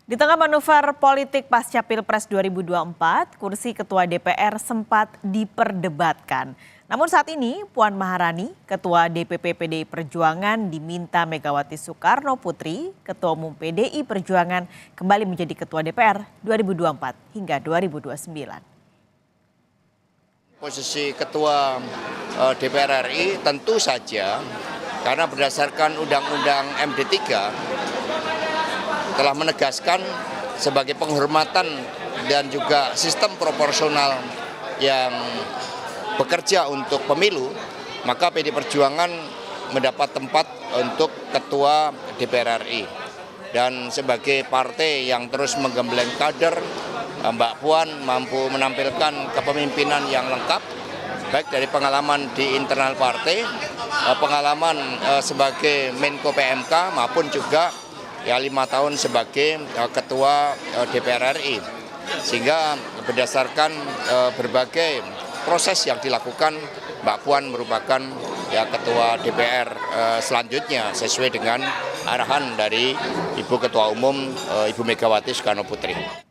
Di tengah manuver politik pasca Pilpres 2024, kursi Ketua DPR sempat diperdebatkan. Namun saat ini, Puan Maharani, Ketua DPP PDI Perjuangan diminta Megawati Soekarno Putri, Ketua Umum PDI Perjuangan, kembali menjadi Ketua DPR 2024 hingga 2029. Posisi Ketua DPR RI tentu saja karena berdasarkan Undang-Undang MD3 telah menegaskan sebagai penghormatan dan juga sistem proporsional yang bekerja untuk pemilu, maka PD Perjuangan mendapat tempat untuk Ketua DPR RI. Dan sebagai partai yang terus menggembleng kader, Mbak Puan mampu menampilkan kepemimpinan yang lengkap, baik dari pengalaman di internal partai, pengalaman sebagai Menko PMK maupun juga 5 tahun sebagai Ketua DPR RI. Sehingga berdasarkan berbagai proses yang dilakukan, Mbak Puan merupakan Ketua DPR selanjutnya sesuai dengan arahan dari Ibu Ketua Umum Ibu Megawati Soekarno Putri.